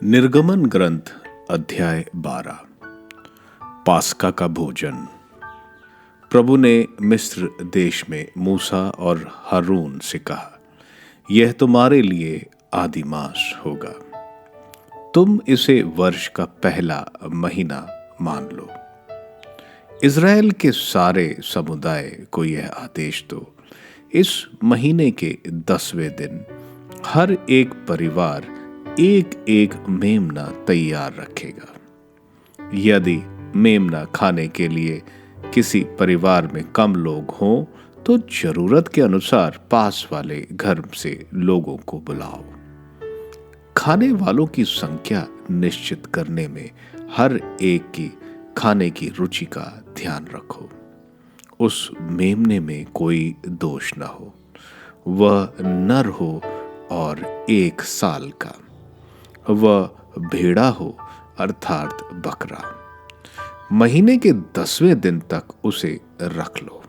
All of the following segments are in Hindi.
निर्गमन ग्रंथ अध्याय 12। पास्का का भोजन। प्रभु ने मिस्र देश में मूसा और हारून से कहा, यह तुम्हारे लिए आदि मास होगा। तुम इसे वर्ष का पहला महीना मान लो। इज़राइल के सारे समुदाय को यह आदेश दो, इस महीने के 10वें दिन हर एक परिवार एक एक मेमना तैयार रखेगा। यदि मेमना खाने के लिए किसी परिवार में कम लोग हों तो जरूरत के अनुसार पास वाले घर से लोगों को बुलाओ। खाने वालों की संख्या निश्चित करने में हर एक की खाने की रुचि का ध्यान रखो। उस मेमने में कोई दोष न हो, वह नर हो और 1 साल का, वह भेड़ा हो अर्थात बकरा। महीने के 10वें दिन तक उसे रख लो।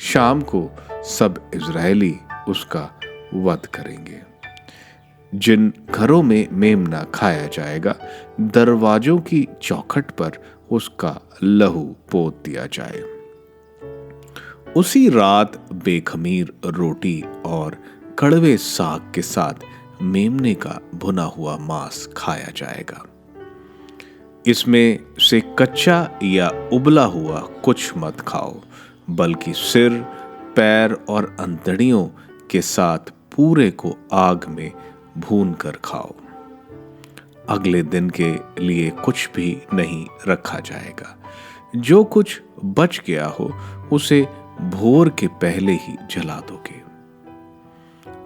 शाम को सब इज़राइली उसका वध करेंगे। जिन घरों में मेमना खाया जाएगा, दरवाजों की चौखट पर उसका लहू पोत दिया जाए। उसी रात बेखमीर रोटी और कड़वे साग के साथ मेमने का भुना हुआ मांस खाया जाएगा। इसमें से कच्चा या उबला हुआ कुछ मत खाओ, बल्कि सिर, पैर और अंतड़ियों के साथ पूरे को आग में भून कर खाओ। अगले दिन के लिए कुछ भी नहीं रखा जाएगा। जो कुछ बच गया हो उसे भोर के पहले ही जला दोगे।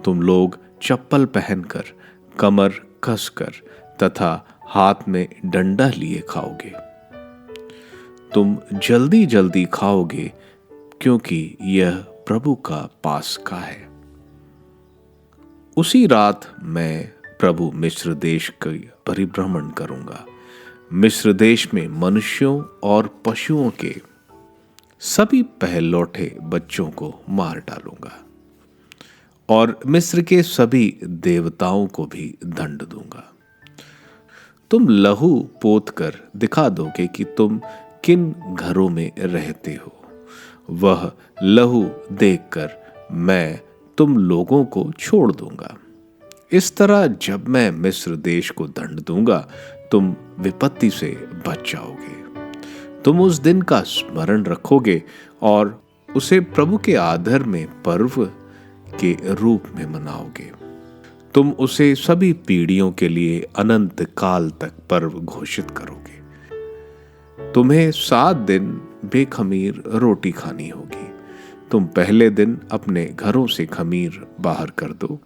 तुम लोग चप्पल पहनकर, कमर कसकर तथा हाथ में डंडा लिए खाओगे। तुम जल्दी जल्दी खाओगे, क्योंकि यह प्रभु का पास्का है। उसी रात मैं प्रभु मिस्र देश का परिभ्रमण करूंगा। मिस्र देश में मनुष्यों और पशुओं के सभी पहलौठे बच्चों को मार डालूंगा और मिस्र के सभी देवताओं को भी दंड दूंगा। तुम लहू पोत कर दिखा दोगे कि तुम किन घरों में रहते हो। वह लहू देखकर मैं तुम लोगों को छोड़ दूंगा। इस तरह जब मैं मिस्र देश को दंड दूंगा, तुम विपत्ति से बच जाओगे। तुम उस दिन का स्मरण रखोगे और उसे प्रभु के आदर में पर्व के रूप में मनाओगे। तुम उसे सभी पीढ़ियों के लिए अनंत काल तक पर्व घोषित करोगे। तुम्हें 7 दिन बेखमीर रोटी खानी होगी। तुम पहले दिन अपने घरों से खमीर बाहर कर दो।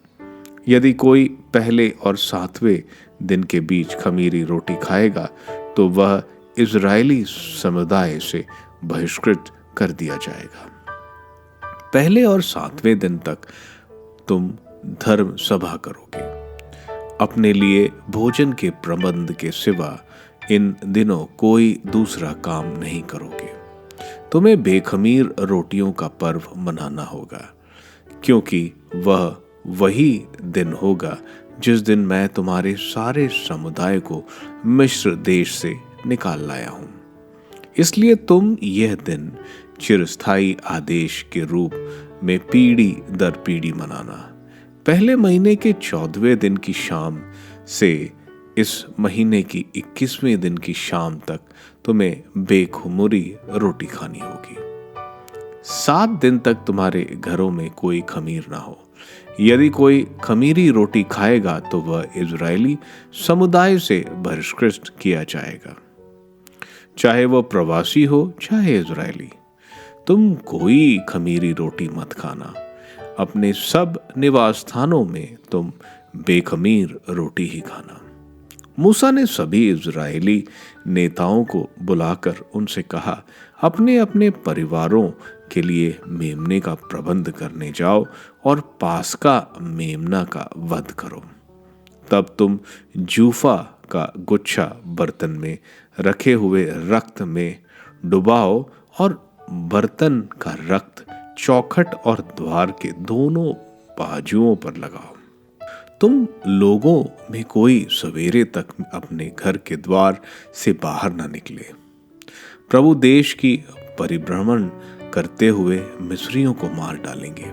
यदि कोई पहले और 7वें दिन के बीच खमीरी रोटी खाएगा तो वह इज़राइली समुदाय से बहिष्कृत कर दिया जाएगा। पहले और 7वें दिन तक तुम धर्म सभा करोगे। अपने लिए भोजन के प्रबंध के सिवा इन दिनों कोई दूसरा काम नहीं करोगे। तुम्हें बेखमीर रोटियों का पर्व मनाना होगा, क्योंकि वह वही दिन होगा जिस दिन मैं तुम्हारे सारे समुदाय को मिस्र देश से निकाल लाया हूं। इसलिए तुम यह दिन चिरस्थायी आदेश के रूप में पीढ़ी दर पीढ़ी मनाना। पहले महीने के 14वें दिन की शाम से इस महीने की 21वें दिन की शाम तक तुम्हें बेखुमुरी रोटी खानी होगी। 7 दिन तक तुम्हारे घरों में कोई खमीर ना हो। यदि कोई खमीरी रोटी खाएगा तो वह इज़राइली समुदाय से बहिष्कृत किया जाएगा, चाहे वह प्रवासी हो चाहे इज़राइली। तुम कोई खमीरी रोटी मत खाना। अपने सब निवास स्थानों में तुम बेखमीर रोटी ही खाना। मूसा ने सभी इज़राइली नेताओं को बुलाकर उनसे कहा, अपने अपने परिवारों के लिए मेमने का प्रबंध करने जाओ और पास्का मेमना का वध करो। तब तुम जूफा का गुच्छा बर्तन में रखे हुए रक्त में डुबाओ और बर्तन का रक्त चौखट और द्वार के दोनों बाजुओं पर लगाओ। तुम लोगों में कोई सवेरे तक अपने घर के द्वार से बाहर ना निकले। प्रभु देश की परिभ्रमण करते हुए मिस्रियों को मार डालेंगे।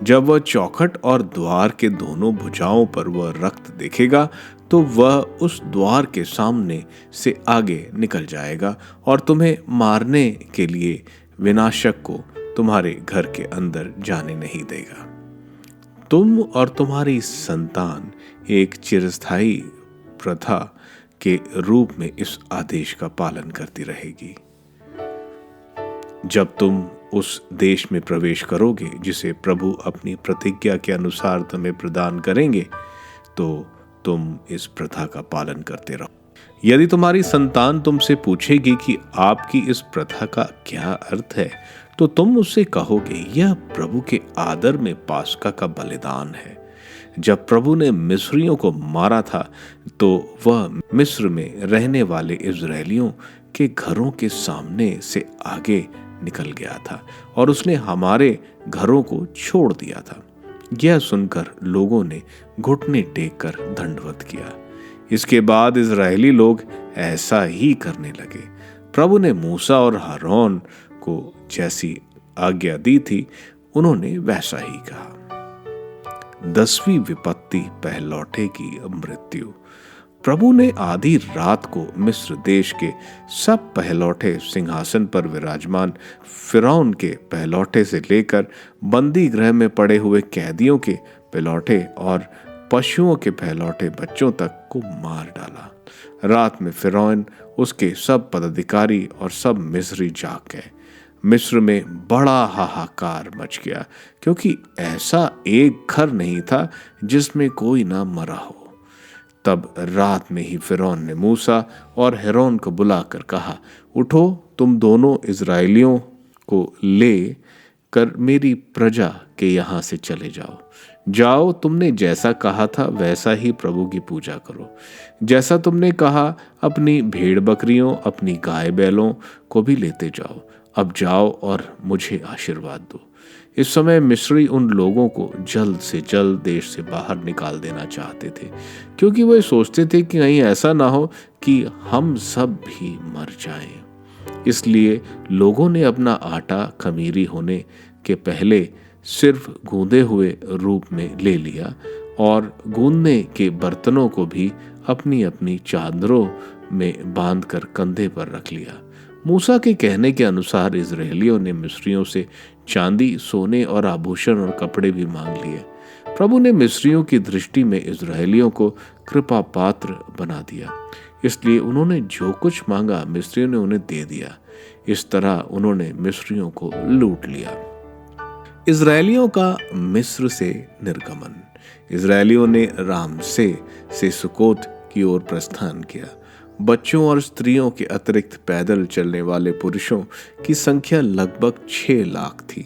जब वह चौखट और द्वार के दोनों भुजाओं पर वह रक्त देखेगा तो वह उस द्वार के सामने से आगे निकल जाएगा और तुम्हें मारने के लिए विनाशक को तुम्हारे घर के अंदर जाने नहीं देगा। तुम और तुम्हारी संतान एक चिरस्थायी प्रथा के रूप में इस आदेश का पालन करती रहेगी। जब तुम उस देश में प्रवेश करोगे जिसे प्रभु अपनी प्रतिज्ञा के अनुसार तुम्हें प्रदान करेंगे, तो तुम इस प्रथा का पालन करते रहो। यदि तुम्हारी संतान तुमसे पूछेगी कि आपकी इस प्रथा का क्या अर्थ है, तो तुम उससे कहोगे, यह प्रभु के आदर में पास्का का बलिदान है। जब प्रभु ने मिस्रियों को मारा था तो वह मिस्र में रहने वाले इजरायलियों के घरों के सामने से आगे निकल गया था और उसने हमारे घरों को छोड़ दिया था। यह सुनकर लोगों ने घुटने टेक कर दंडवत किया। इसके बाद इजरायली लोग ऐसा ही करने लगे। प्रभु ने मूसा और हारून को जैसी आज्ञा दी थी, उन्होंने वैसा ही कहा। 10वीं विपत्ति, पहलौठे की मृत्यु। प्रभु ने आधी रात को मिस्र देश के सब पहलौठे, सिंहासन पर विराजमान फिरौन के पहलौठे से लेकर बंदी गृह में पड़े हुए कैदियों के पहलौठे और पशुओं के पहलौठे बच्चों तक को मार डाला। रात में फिरौन, उसके सब पदाधिकारी और सब मिस्री जाग गए। मिस्र में बड़ा हाहाकार मच गया, क्योंकि ऐसा एक घर नहीं था जिसमें कोई ना मरा हो। तब रात में ही फिरौन ने मूसा और हारून को बुलाकर कहा, उठो, तुम दोनों इजरायलियों को ले कर मेरी प्रजा के यहाँ से चले जाओ। जाओ, तुमने जैसा कहा था वैसा ही प्रभु की पूजा करो। जैसा तुमने कहा, अपनी भेड़ बकरियों, अपनी गाय बैलों को भी लेते जाओ। अब जाओ और मुझे आशीर्वाद दो। इस समय मिस्री उन लोगों को जल्द से जल्द देश से बाहर निकाल देना चाहते थे, क्योंकि वे सोचते थे कि कहीं ऐसा ना हो कि हम सब भी मर जाएं। इसलिए लोगों ने अपना आटा खमीरी होने के पहले सिर्फ गूंदे हुए रूप में ले लिया और गूंदने के बर्तनों को भी अपनी अपनी चादरों में बांधकर कंधे पर रख लिया। मूसा के कहने के अनुसार इजरायलियों ने मिस्रियों से चांदी, सोने और आभूषण और कपड़े भी मांग लिए। प्रभु ने मिस्रियों की दृष्टि में इजरायलियों को कृपा पात्र बना दिया, इसलिए उन्होंने जो कुछ मांगा मिस्रियों ने उन्हें दे दिया। इस तरह उन्होंने मिस्रियों को लूट लिया। इजरायलियों का मिस्र से निर्गमन। इजरायलियों ने रामसे से सुकोत की ओर प्रस्थान किया। बच्चों और स्त्रियों के अतिरिक्त पैदल चलने वाले पुरुषों की संख्या लगभग 6 लाख थी।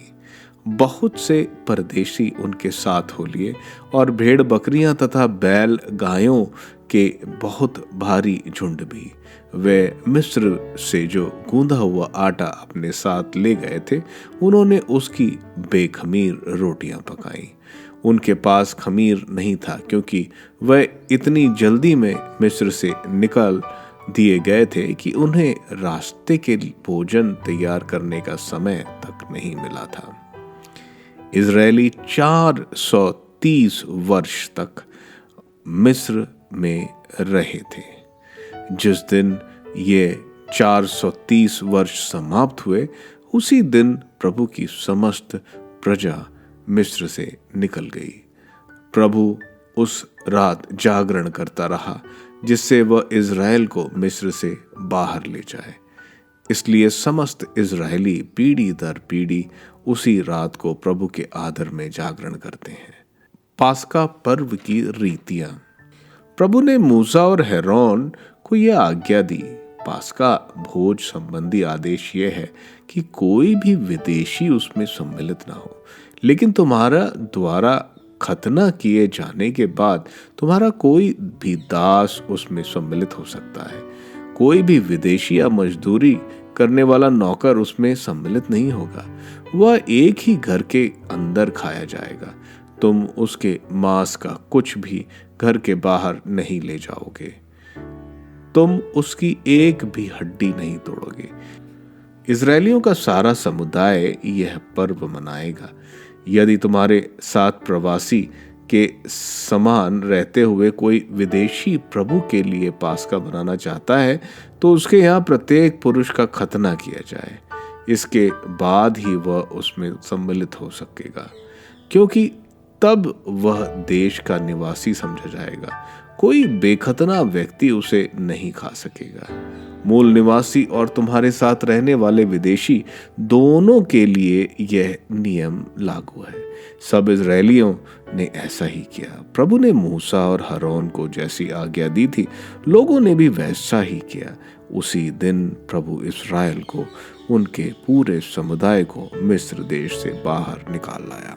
बहुत से परदेशी उनके साथ हो लिए और भेड़ बकरियां तथा बैल गायों के बहुत भारी झुंड भी। वे मिस्र से जो गूंदा हुआ आटा अपने साथ ले गए थे, उन्होंने उसकी बेखमीर रोटियां पकाई। उनके पास खमीर नहीं था, क्योंकि वह इतनी जल्दी में मिस्र से निकल दिए गए थे कि उन्हें रास्ते के भोजन तैयार करने का समय तक नहीं मिला था। इजरायली 430 वर्ष तक मिस्र में रहे थे। जिस दिन ये 430 वर्ष समाप्त हुए, उसी दिन प्रभु की समस्त प्रजा मिस्र से निकल गई। प्रभु उस रात जागरण करता रहा, जिससे वह इजराइल को मिस्र से बाहर ले जाए। इसलिए समस्त इजरायली पीढ़ी दर पीढ़ी उसी रात को प्रभु के आदर में जागरण करते हैं। पास्का पर्व की रीतियां। प्रभु ने मूसा और हारून को यह आज्ञा दी। पास्का भोज संबंधी आदेश यह है कि कोई भी विदेशी उसमें सम्मिलित ना हो, लेकिन तुम्हारा द्वारा खतना किए जाने के बाद तुम्हारा कोई भी दास उसमें सम्मिलित हो सकता है। कोई भी विदेशी या मजदूरी करने वाला नौकर उसमें सम्मिलित नहीं होगा। वह एक ही घर के अंदर खाया जाएगा। तुम उसके मांस का कुछ भी घर के बाहर नहीं ले जाओगे, तुम उसकी एक भी हड्डी नहीं तोड़ोगे। इजरायलियों का सारा समुदाय यह पर्व मनाएगा। यदि तुम्हारे साथ प्रवासी के समान रहते हुए कोई विदेशी प्रभु के लिए पास्का बनाना चाहता है, तो उसके यहाँ प्रत्येक पुरुष का खतना किया जाए। इसके बाद ही वह उसमें सम्मिलित हो सकेगा, क्योंकि तब वह देश का निवासी समझा जाएगा। कोई बेखतना व्यक्ति उसे नहीं खा सकेगा। मूल निवासी और तुम्हारे साथ रहने वाले विदेशी दोनों के लिए यह नियम लागू है। सब इजरायलियों ने ऐसा ही किया। प्रभु ने मूसा और हरोन को जैसी आज्ञा दी थी, लोगों ने भी वैसा ही किया। उसी दिन प्रभु इस्राएल को, उनके पूरे समुदाय को मिस्र देश से बाहर निकाल लाया।